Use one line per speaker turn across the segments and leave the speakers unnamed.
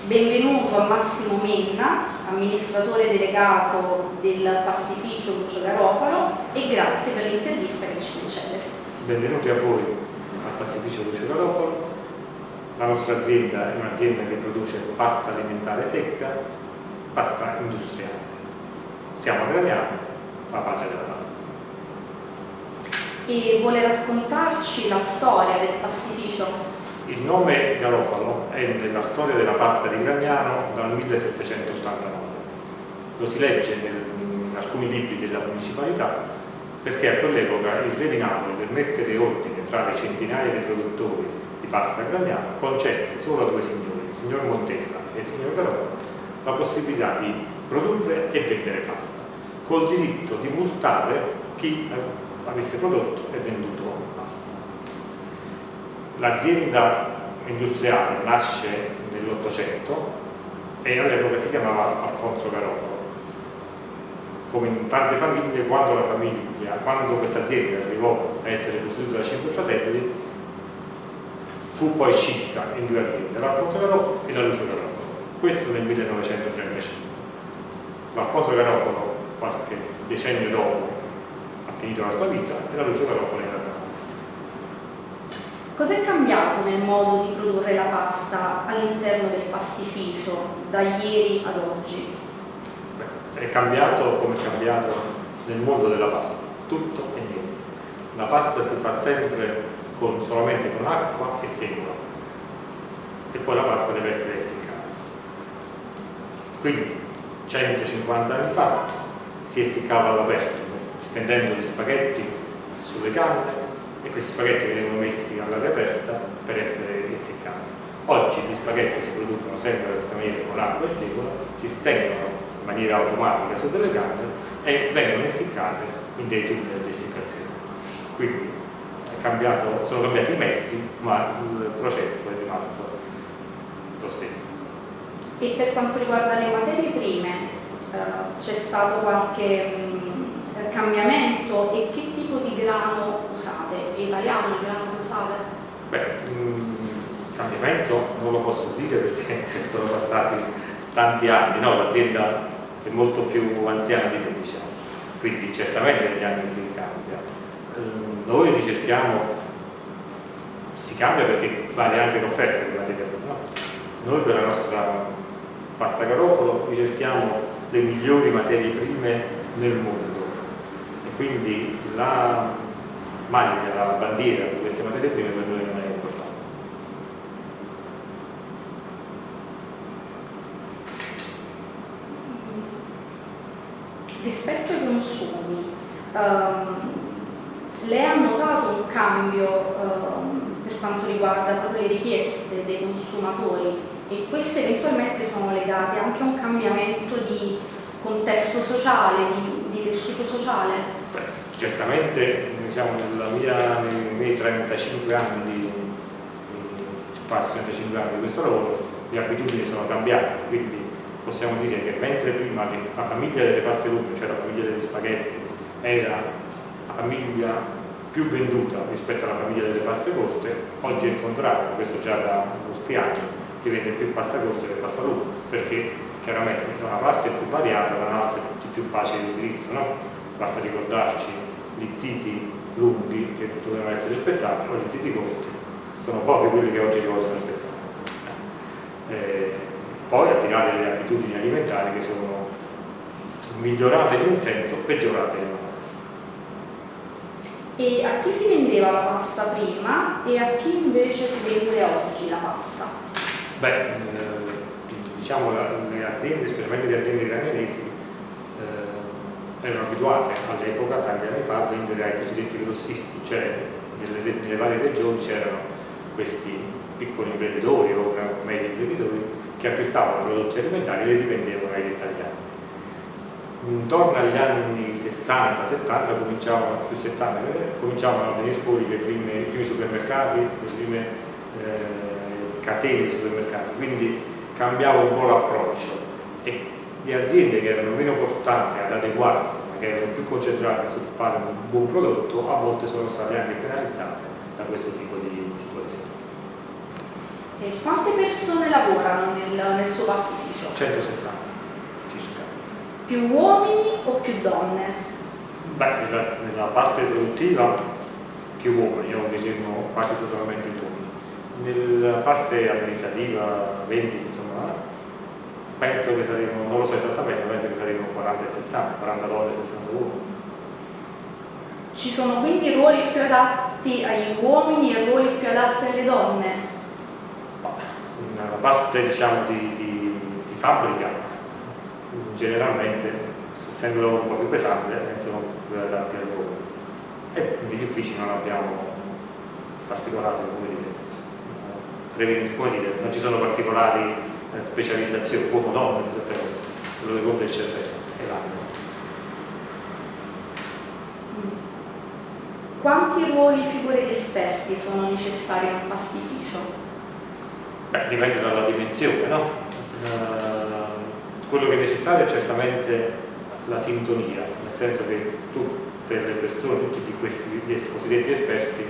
Benvenuto a Massimo Menna, amministratore delegato del pastificio Lucio Garofalo, e grazie per l'intervista che ci concede.
Benvenuti a voi al pastificio Lucio Garofalo. La nostra azienda è un'azienda che produce pasta alimentare secca, pasta industriale. Siamo a Gragnano, la patria della pasta.
E vuole raccontarci la storia del pastificio?
Il nome Garofalo è nella storia della pasta di Gragnano dal 1789. Lo si legge in alcuni libri della municipalità perché a quell'epoca il re di Napoli, per mettere ordine fra le centinaia di produttori di pasta a Gragnano, concesse solo a due signori, il signor Montella e il signor Garofalo, la possibilità di produrre e vendere pasta, col diritto di multare chi avesse prodotto e venduto pasta. L'azienda industriale nasce nell'Ottocento e all'epoca si chiamava Alfonso Garofalo. Come in tante famiglie, quando questa azienda arrivò a essere costituita da 5 fratelli, fu poi scissa in due aziende, l'Alfonso Garofalo e la Lucio Garofalo. Questo nel 1935. L'Alfonso Garofalo, qualche decennio dopo, ha finito la sua vita e la Lucio Garofalo è nata.
Cos'è cambiato nel modo di produrre la pasta all'interno del pastificio da ieri ad oggi?
È cambiato come è cambiato nel mondo della pasta, tutto e niente. La pasta si fa sempre solamente con acqua e semola e poi la pasta deve essere essiccata. Quindi 150 anni fa si essiccava all'aperto, stendendo gli spaghetti sulle canne, e questi spaghetti venivano messi all'aria aperta per essere essiccati. Oggi gli spaghetti si producono sempre alla stessa maniera, con acqua e semola, si stendono in maniera automatica su delle canne e vengono essiccate in dei tunnel di essiccazione. Quindi sono cambiati i mezzi, ma il processo è rimasto lo stesso.
E per quanto riguarda le materie prime, c'è stato qualche cambiamento, e che tipo di grano usate? È italiano il grano che usate?
Cambiamento non lo posso dire perché sono passati tanti anni, no? L'azienda è molto più anziana di me, diciamo, quindi certamente negli anni si cambia. Noi si cambia perché vale anche l'offerta di materia prima, no? Noi per la nostra pasta Garofalo ricerchiamo le migliori materie prime nel mondo. Quindi la maglia, la bandiera di queste materie prime per noi non è importante.
Rispetto ai consumi, lei ha notato un cambio per quanto riguarda proprio le richieste dei consumatori, e queste eventualmente sono legate anche a un cambiamento di contesto sociale, di tessuto sociale?
Certamente, diciamo, nei miei 35 anni quasi 35 anni di questo lavoro, le abitudini sono cambiate, quindi possiamo dire che mentre prima la famiglia delle paste lunghe, cioè la famiglia degli spaghetti, era la famiglia più venduta rispetto alla famiglia delle paste corte, oggi è il contrario, questo già da molti anni, si vende più pasta corta che pasta lunga, perché chiaramente da una parte è più variata, dall'altra è più facile di utilizzo, no? Basta ricordarci gli ziti lunghi che dovevano essere spezzati, o gli ziti corti, sono pochi quelli che oggi li vogliono spezzare. Poi al di là delle abitudini alimentari che sono migliorate in un senso, peggiorate in un altro.
E a chi si vendeva la pasta prima e a chi invece si vende oggi la pasta?
Diciamo le aziende, specialmente le aziende gragnanesi, erano abituate all'epoca, tanti anni fa, a vendere ai cosiddetti grossisti, cioè nelle varie regioni c'erano questi piccoli imprenditori o medi imprenditori che acquistavano prodotti alimentari e li rivendevano ai dettaglianti. Intorno agli anni 60-70 cominciavano a venire fuori i primi supermercati, le prime catene di supermercati, quindi cambiava un po' l'approccio e le aziende che erano meno portate ad adeguarsi, ma che erano più concentrate sul fare un buon prodotto, a volte sono state anche penalizzate da questo tipo di situazioni.
E quante persone lavorano nel suo pastificio?
160 circa.
Più uomini o più donne?
Beh, nella parte produttiva più uomini, io diciamo quasi totalmente uomini. Nella parte amministrativa, 20 insomma, penso che saremo, non lo so esattamente, penso che saremo 40 e 60, 40 donne e 60 uomini.
Ci sono quindi ruoli più adatti agli uomini e ruoli più adatti alle donne?
Nella parte diciamo di fabbrica, generalmente, essendo un lavoro un po' più pesante, sono più adatti agli uomini. E negli uffici non abbiamo particolari, come dire, non ci sono particolari specializzazioni, uomo-donna, le stesse cose, quello che conta è il cervello e l'anima.
Quanti ruoli e figure di esperti sono necessari in un pastificio?
Beh, dipende dalla dimensione, no? Quello che è necessario è certamente la sintonia, nel senso che tutte le persone, tutti di questi cosiddetti esperti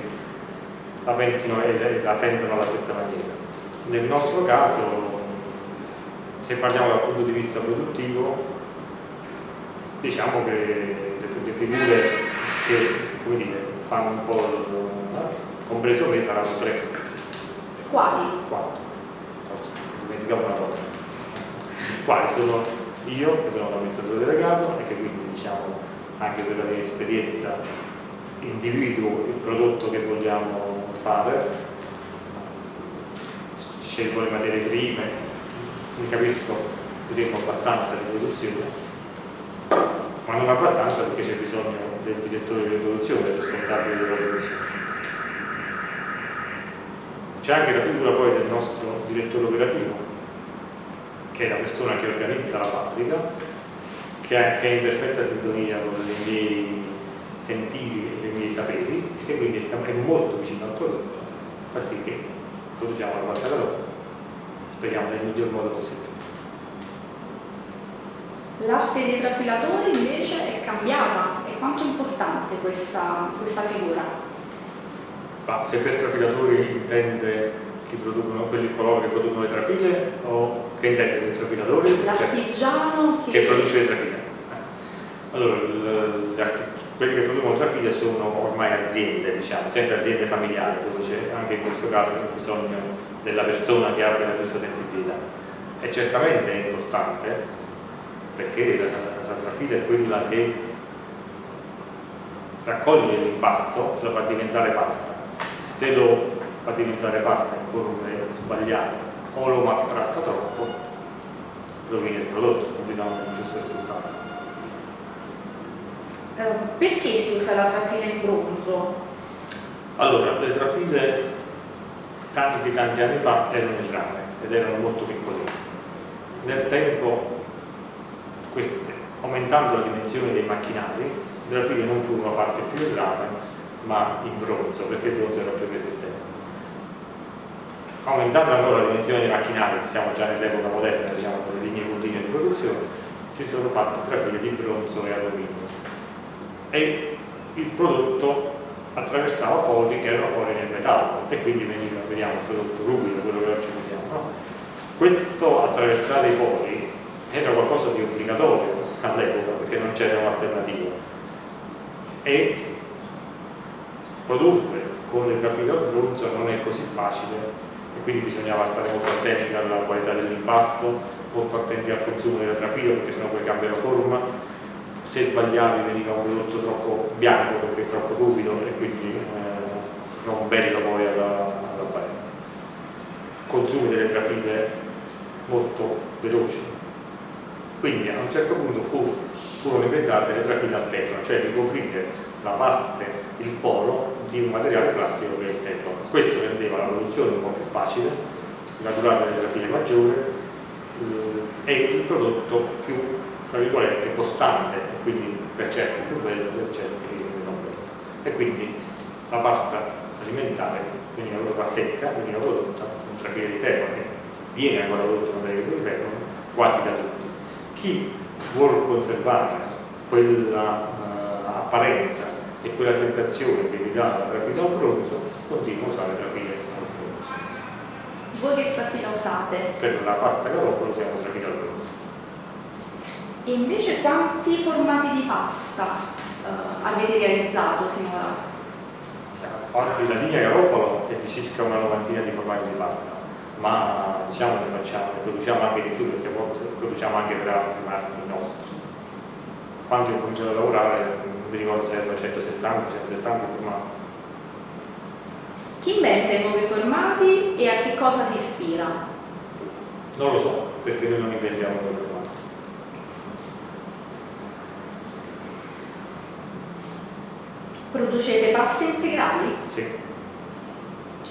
la pensino e la sentono alla stessa maniera. Nel nostro caso, se parliamo dal punto di vista produttivo, diciamo che le figure che, come dire, fanno un po' compreso me saranno 3.
Quali?
4, forse, dimenticavo una cosa. Quali sono io, che sono l'amministratore delegato e che quindi diciamo anche per la mia esperienza individuo il prodotto che vogliamo fare, scelgo le materie prime, ne capisco, diremo abbastanza di produzione, ma non abbastanza perché c'è bisogno del direttore di produzione, del responsabile della produzione. C'è anche la figura poi del nostro direttore operativo, che è la persona che organizza la fabbrica, che è in perfetta sintonia con i miei sentiti e i miei saperi, e che quindi è molto vicino al prodotto, fa sì che produciamo la pasta calò, speriamo nel miglior modo possibile.
L'arte dei trafilatori invece è cambiata, e quanto è importante questa figura?
Ma se per trafilatori intende chi producono, coloro che producono le trafile, o che intende per trafilatori?
L'artigiano
che produce le trafile. Allora, quelli che producono trafile sono ormai aziende, diciamo, sempre aziende familiari, dove c'è anche in questo caso bisogno della persona che abbia la giusta sensibilità. E certamente è importante, perché la trafila è quella che raccoglie l'impasto e lo fa diventare pasta. Se lo fa diventare pasta in forme sbagliate o lo maltratta troppo, rovina il prodotto, non ti dà un giusto risultato.
Perché si usa la trafila in bronzo?
Allora, le trafile tanti anni fa erano in rame ed erano molto piccoline. Nel tempo, aumentando la dimensione dei macchinari, le trafile non furono fatte più in rame ma in bronzo, perché il bronzo era più resistente. Aumentando ancora la dimensione dei macchinari, siamo già nell'epoca moderna, diciamo, con le linee continue di produzione, si sono fatte trafile di bronzo e alluminio. E il prodotto attraversava fori che erano fori nel metallo e quindi vediamo il prodotto ruvido, quello che oggi vediamo, no? Questo attraversare i fori era qualcosa di obbligatorio all'epoca perché non c'era un'alternativa, e produrre con le trafile al bronzo non è così facile e quindi bisognava stare molto attenti alla qualità dell'impasto, molto attenti al consumo della trafila perché sennò poi cambiano forma. Se sbagliavi veniva un prodotto troppo bianco perché è troppo ruvido e quindi non bello poi all'apparenza. Consumi delle trafile molto veloci, quindi a un certo punto furono inventate le trafile al teflon, cioè ricoprire la parte, il foro di un materiale plastico che è il teflon. Questo rendeva la produzione un po' più facile, la durata delle trafile maggiore e il prodotto più, tra virgolette, costante, e quindi per certi più bello, per certi meno bello. E quindi la pasta alimentare veniva secca, veniva prodotta con trafile di teflon, viene ancora prodotta con trafile di teflon quasi da tutti. Chi vuole conservare quella apparenza e quella sensazione che vi dà la trafila al bronzo continua a usare trafile al bronzo.
Voi che trafila usate?
Per la pasta garofalo usiamo trafila al bronzo.
E invece quanti formati di pasta avete realizzato sinora?
Oggi la linea garofalo è di circa una novantina di formati di pasta, ma diciamo ne produciamo anche di più, perché a volte produciamo anche per altri marchi nostri. Quando ho cominciato a lavorare, non mi ricordo se erano 160, 170 formati.
Chi inventa i nuovi formati e a che cosa si ispira?
Non lo so, perché noi non inventiamo nuovi formati.
Producete paste integrali?
Sì.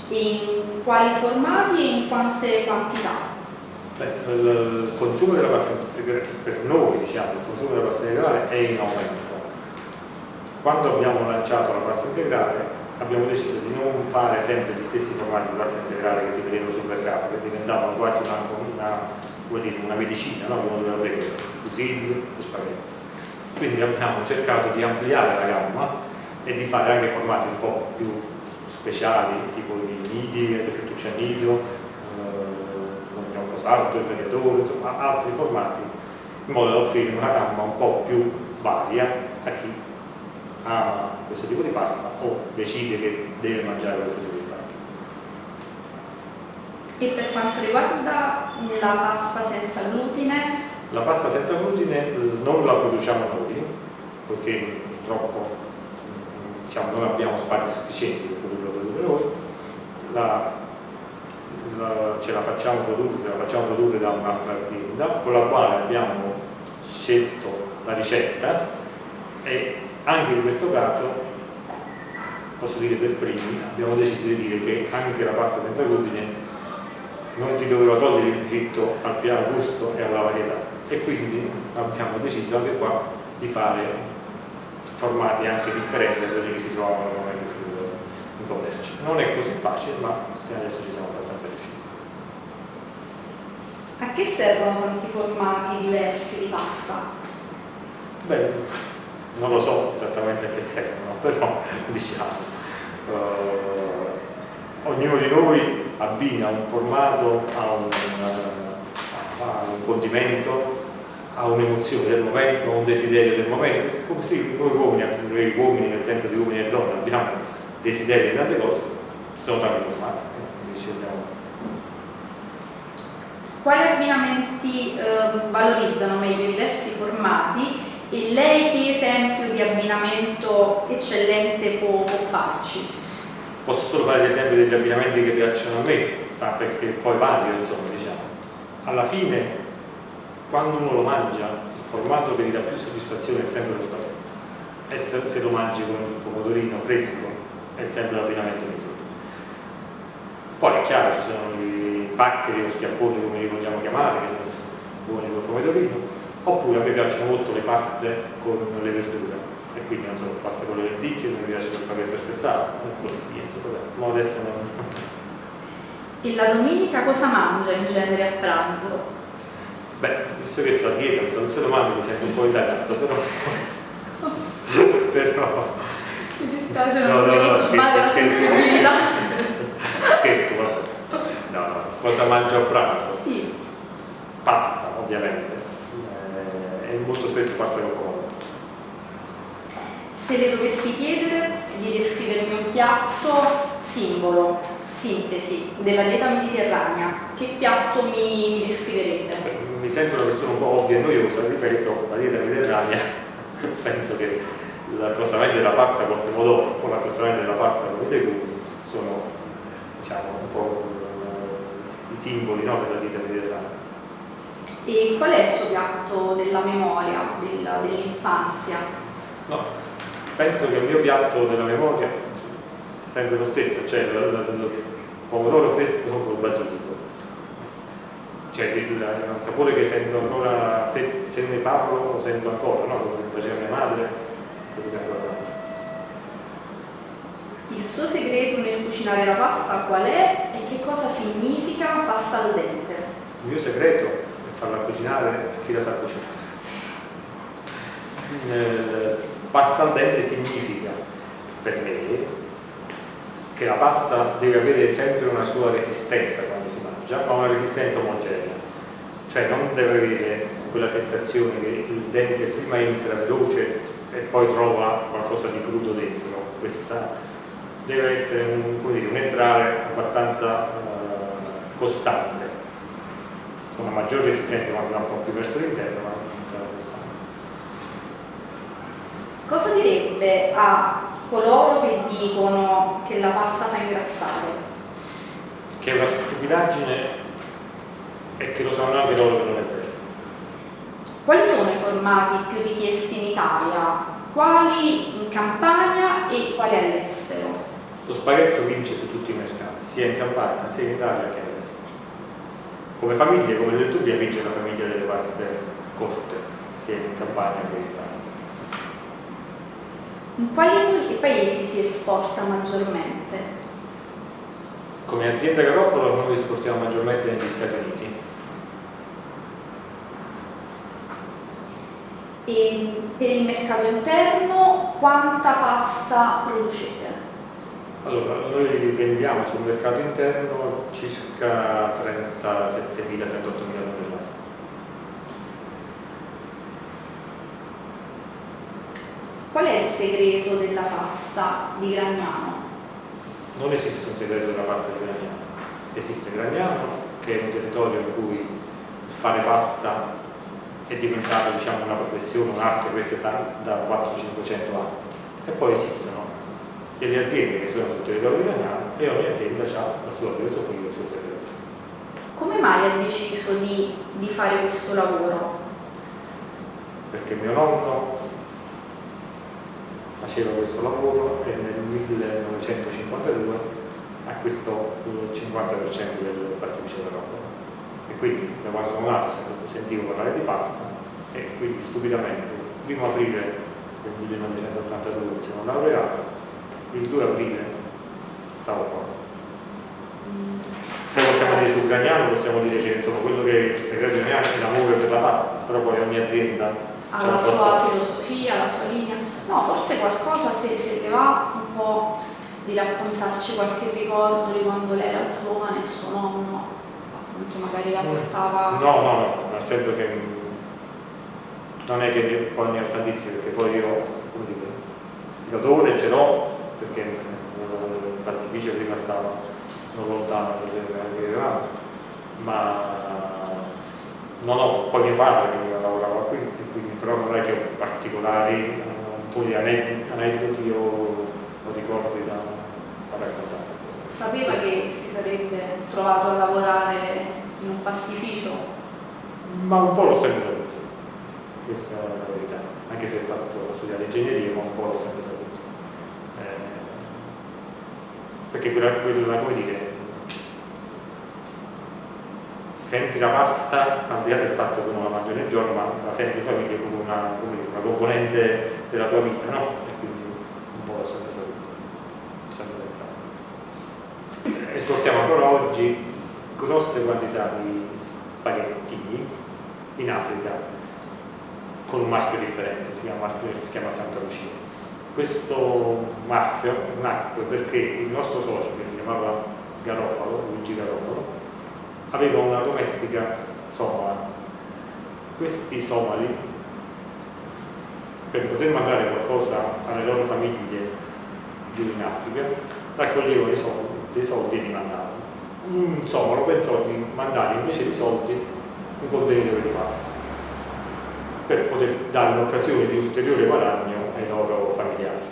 In quali formati e in quante quantità?
Beh, il consumo della pasta integrale, per noi diciamo, il consumo della pasta integrale è in aumento. Quando abbiamo lanciato la pasta integrale abbiamo deciso di non fare sempre gli stessi formati di pasta integrale che si vedevano sul mercato, che diventavano quasi una medicina, no? Uno doveva prendersi fusilli e spaghetti. Quindi abbiamo cercato di ampliare la gamma e di fare anche formati un po' più speciali, tipo i nidi, le fettucce a nido, il salto, il tagliatore, insomma altri formati, in modo da offrire una gamma un po' più varia a chi ha questo tipo di pasta o decide che deve mangiare questo tipo di pasta.
E per quanto riguarda la pasta senza glutine?
La pasta senza glutine non la produciamo noi, perché purtroppo diciamo, non abbiamo spazi sufficienti per poterlo produrre noi. Ce la facciamo produrre da un'altra azienda con la quale abbiamo scelto la ricetta, e anche in questo caso posso dire per primi abbiamo deciso di dire che anche la pasta senza glutine non ti doveva togliere il diritto al piano gusto e alla varietà, e quindi abbiamo deciso anche qua di fare formati anche differenti da quelli che si trovano normalmente in commercio. Non è così facile, ma adesso ci siamo abbastanza riusciti.
A che servono tanti formati diversi di pasta?
Beh, non lo so esattamente a che servono, però diciamo ognuno di noi abbina un formato a un condimento, a un'emozione del momento, a un desiderio del momento. Così noi uomini, nel senso di uomini e donne, abbiamo desideri di tante cose, ci sono tanti formati, quindi scegliamo.
Quali abbinamenti valorizzano meglio i diversi formati, e lei che esempio di abbinamento eccellente può farci?
Posso solo fare l'esempio degli abbinamenti che piacciono a me, perché poi vario, insomma, diciamo. Alla fine, quando uno lo mangia, il formato che gli dà più soddisfazione è sempre lo spaghetto. E se lo mangi con il pomodorino fresco è sempre l'abbinamento migliore. Poi è chiaro, ci sono i paccheri o schiaffoni, come li vogliamo chiamare, che sono buoni col pomodorino, oppure a me piacciono molto le paste con le verdure, e quindi non so, pasta con le lenticchie, mi piace lo spaghetto spezzato, così via, ma adesso non.
E la domenica cosa mangia in genere a pranzo?
Beh, visto che sto a dieta, mi fa tutte le domande, mi sento un po' italiano, però
Mi dispiace,
no, scherzo.
sensibilità.
Scherzo, vabbè. No, cosa mangio a pranzo?
Sì.
Pasta, ovviamente, e molto spesso pasta con pomodoro.
Se le dovessi chiedere di descrivermi un piatto simbolo, sintesi, della dieta mediterranea, che piatto mi descriverebbe?
Mi sembra una persona un po' ovvia e noiosa, ripeto, la dieta mediterranea, penso che l'accostamento della pasta con pomodoro o l'accostamento della pasta con i legumi sono, diciamo, un po' i simboli, no, della dieta mediterranea.
E qual è il suo piatto della memoria, dell'infanzia?
No, penso che il mio piatto della memoria è sempre lo stesso, cioè il pomodoro fresco con basilico. Cioè un sapore che sento ancora, se ne parlo lo sento ancora, no? Come faceva mia madre, quello che ancora.
Il suo segreto nel cucinare la pasta qual è e che cosa significa pasta al dente?
Il mio segreto è farla cucinare a chi la sa cucinare. Pasta al dente significa per me che la pasta deve avere sempre una sua resistenza quando si mangia, ma una resistenza omogenea, cioè non deve avere quella sensazione che il dente prima entra veloce e poi trova qualcosa di crudo dentro. Questa deve essere un entrare abbastanza costante, con una maggior resistenza quando si va un po' più verso l'interno, ma un entrare costante.
Cosa direbbe a coloro che dicono che la pasta fa ingrassare?
Che è una stupidaggine e che lo sanno anche loro che non è vero.
Quali sono i formati più richiesti in Italia? Quali in Campania e quali all'estero?
Lo spaghetto vince su tutti i mercati, sia in Campania, sia in Italia che all'estero. Come famiglia, come detto prima, vince la famiglia delle paste corte, sia in Campania che in Italia.
In quali paesi si esporta maggiormente?
Come azienda Garofalo noi esportiamo maggiormente negli Stati Uniti.
E per il mercato interno quanta pasta producete?
Allora, noi vendiamo sul mercato interno circa 37.000-38.000 tonnellate.
Qual è il segreto della pasta di Gragnano?
Non esiste un segreto della pasta di Gragnano. Esiste Gragnano, che è un territorio in cui fare pasta è diventata, diciamo, una professione, un'arte, questa da 400-500 anni. E poi esistono delle aziende che sono sul territorio di Gragnano e ogni azienda ha la sua filosofia e il suo segreto.
Come mai ha deciso di fare questo lavoro?
Perché mio nonno faceva questo lavoro e nel 1952 acquistò il 50% del pastificio Garofalo. E quindi da quando sono nato sentivo parlare di pasta e quindi stupidamente il 1 aprile del 1982 mi sono laureato, il 2 aprile stavo qua. Se possiamo dire sul Gragnano possiamo dire che insomma quello che è il segreto di Gragnano è l'amore per la pasta, però poi ogni azienda
ha la sua filosofia, la sua linea. No, forse qualcosa se le va un po' di raccontarci qualche ricordo di quando lei era giovane e suo nonno appunto magari la portava.
No, nel senso che non è che poi ne ho tantissimi, perché poi io, come dire, l'odore ce l'ho, perché il pastificio prima stava non lontano dove eravamo, ma non ho, poi mio padre che lavorava qui, e quindi però non è che ho particolari, un po' di aneddoti o ricordi da raccontare.
Sapeva che si sarebbe trovato a lavorare in un pastificio?
Ma un po' l'ho sempre saputo, questa è la verità, anche se ho studiato ingegneria, ma un po' l'ho sempre saputo. Perché quella, come dire, senti la pasta, al di là del fatto che non la mangi nel giorno, ma la senti in famiglia come una componente della tua vita, no? E quindi un po' l'ho sempre saputo, ho sempre pensato. Esportiamo ancora oggi grosse quantità di spaghettini in Africa con un marchio differente, si chiama Santa Lucia. Questo marchio nacque perché il nostro socio, che si chiamava Garofalo, Luigi Garofalo, aveva una domestica somala. Questi somali, per poter mandare qualcosa alle loro famiglie giù in Africa, raccoglievano dei soldi e li mandavano. Un somalo pensò di mandare invece di soldi un contenitore di pasta per poter dare un'occasione di ulteriore guadagno ai loro familiari.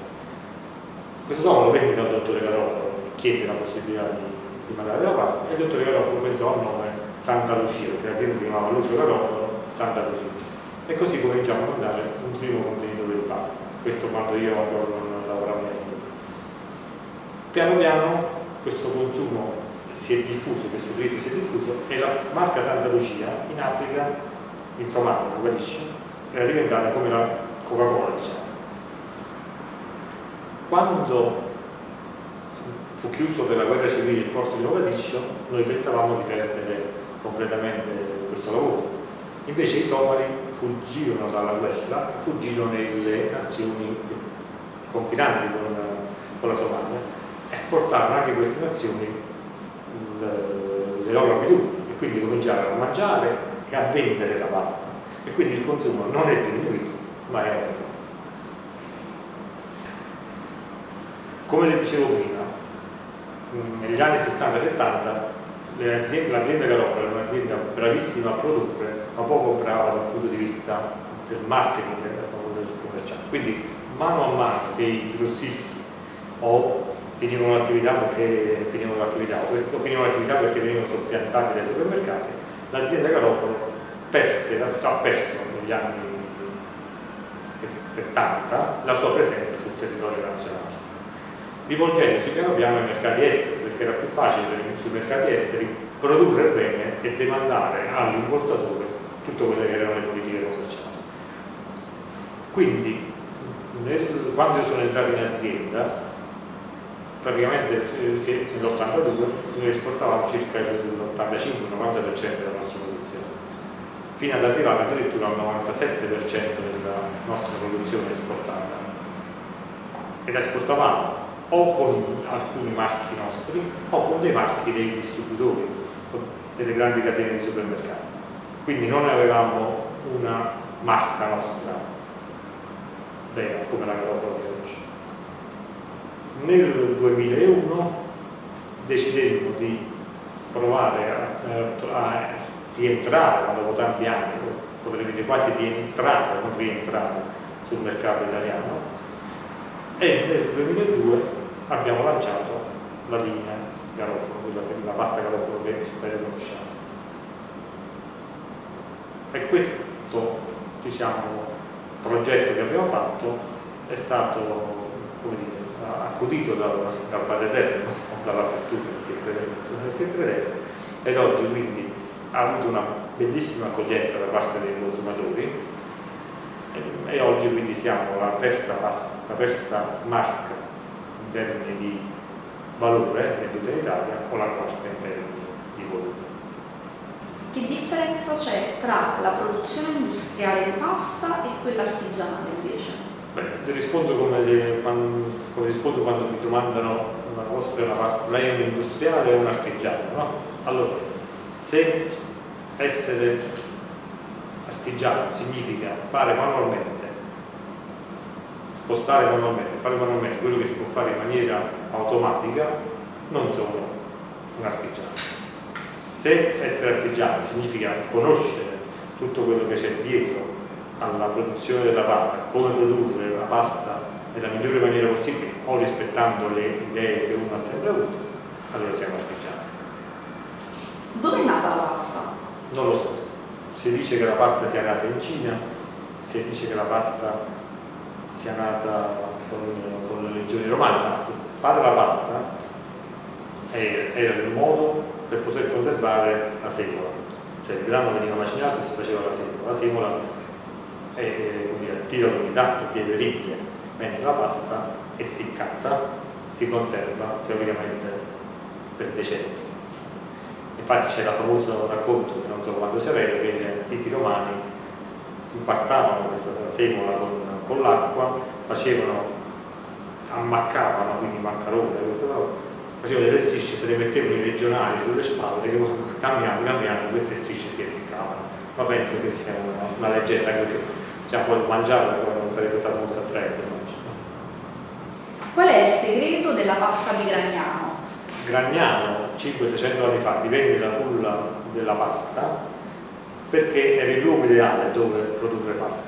Questo somalo venne dal dottore Garofalo, chiese la possibilità di mandare la pasta e il dottore Garofalo pensò al nome Santa Lucia, perché l'azienda si chiamava Lucio Garofalo, Santa Lucia. E così cominciamo a mandare un primo contenitore di pasta. Questo quando io ancora non lavoravo in azienda. Piano piano questo consumo si è diffuso, questo utilizzo si è diffuso e la marca Santa Lucia in Africa, in Somalia, Mogadiscio, era diventata come la Coca-Cola, diciamo. Quando fu chiuso per la guerra civile il porto di Mogadiscio, noi pensavamo di perdere completamente questo lavoro. Invece i somali fuggirono dalla guerra e fuggirono nelle nazioni confinanti con la Somalia portarono anche queste nazioni le loro abitudini, e quindi cominciarono a mangiare e a vendere la pasta, e quindi il consumo non è diminuito ma è aumentato. Come le dicevo prima, negli anni 60-70 l'azienda Garofalo era un'azienda bravissima a produrre, ma poco brava dal punto di vista del marketing e del commerciale. Quindi mano a mano che i grossisti o finivano l'attività perché venivano soppiantati dai supermercati, l'azienda Garofalo ha perso negli anni 70 la sua presenza sul territorio nazionale, rivolgendosi piano piano ai mercati esteri, perché era più facile sui mercati esteri produrre bene e demandare all'importatore tutto quello che erano le politiche commerciali. Quindi quando io sono entrato in azienda, praticamente nell'82 noi esportavamo circa l'85-90% della nostra produzione, fino ad arrivare addirittura al 97% della nostra produzione esportata, e la esportavamo o con alcuni marchi nostri o con dei marchi dei distributori o delle grandi catene di supermercati. Quindi non avevamo una marca nostra vera come la Garofalo di oggi. Nel 2001 decidemmo di provare a rientrare, dopo tanti anni, potrei dire quasi di entrare, non rientrare sul mercato italiano, e nel 2002 abbiamo lanciato la linea Garofalo, la pasta Garofalo che spero conosciate. E questo, diciamo, progetto che abbiamo fatto è stato, come dire, accudito dal Padre Eterno, dalla fortuna che credeva, ed oggi quindi ha avuto una bellissima accoglienza da parte dei consumatori, e oggi quindi siamo la terza marca in termini di valore venduta in Italia, o la quarta in termini di volume.
Che differenza c'è tra la produzione industriale di pasta e quella artigianale invece?
Beh, rispondo come rispondo quando mi domandano: la vostra è una pasta, lei è un industriale o un artigiano, no? Allora, se essere artigiano significa fare manualmente, spostare manualmente, fare manualmente quello che si può fare in maniera automatica, non sono un artigiano. Se essere artigiano significa conoscere tutto quello che c'è dietro alla produzione della pasta, come produrre la pasta nella migliore maniera possibile o rispettando le idee che uno ha sempre avuto, allora siamo artigiani.
Dove è nata la pasta?
Non lo so. Si dice che la pasta sia nata in Cina, si dice che la pasta sia nata con le legioni romane, ma fare la pasta era il modo per poter conservare la semola, cioè il grano veniva macinato e si faceva la semola attira l'umidà e deperiglia, mentre la pasta essiccata si conserva teoricamente per decenni. Infatti c'era il famoso racconto, che non so quando si aveva, che gli antichi romani impastavano questa semola con l'acqua, ammaccavano, quindi maccarone, facevano delle strisce, se le mettevano i legionari sulle spalle, che cambiando queste strisce si essiccavano. Ma penso che sia una leggenda, perché poi mangiarla non sarebbe stato molto attraente.
Qual è il segreto della pasta di Gragnano?
Gragnano 500-600 anni fa divenne la culla della pasta perché era il luogo ideale dove produrre pasta.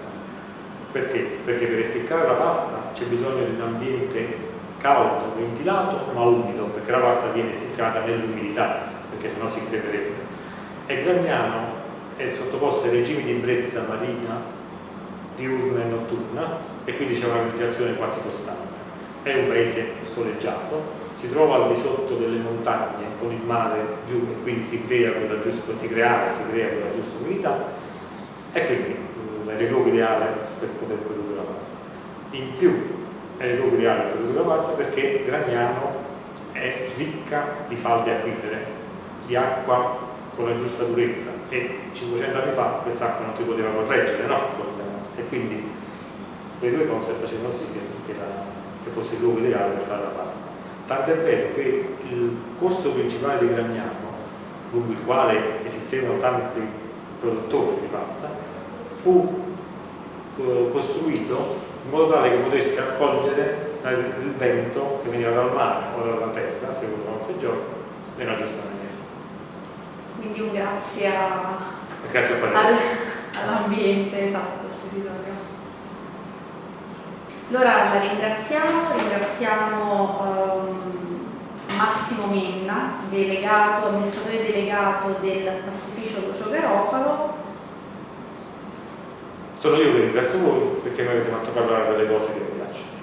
Perché? Perché per essiccare la pasta c'è bisogno di un ambiente caldo, ventilato ma umido, perché la pasta viene essiccata nell'umidità, perché sennò si creperebbe. E Gragnano è sottoposto ai regimi di brezza marina diurna e notturna, e quindi c'è una ventilazione quasi costante. È un paese soleggiato, si trova al di sotto delle montagne con il mare giù, e quindi si crea quella giusta umidità, e quindi è il luogo ideale per poter produrre la pasta. In più è il luogo ideale per produrre la pasta perché Gragnano è ricca di falde acquifere, di acqua con la giusta durezza, e 500 anni fa quest'acqua non si poteva correggere, no? E quindi le due cose facevano sì che fosse il luogo ideale per fare la pasta. tant'è vero che il corso principale di Gragnano, lungo il quale esistevano tanti produttori di pasta, fu costruito in modo tale che potesse accogliere il vento che veniva dal mare o dalla terra, secondo notte e giorno, nella giusta maniera.
Quindi un grazie
Grazie a
all'ambiente, esatto, al territorio. Allora la ringraziamo Massimo Menna, amministratore delegato del pastificio Lucio Garofalo.
Sono io che ringrazio voi perché mi avete fatto parlare delle cose che mi piacciono.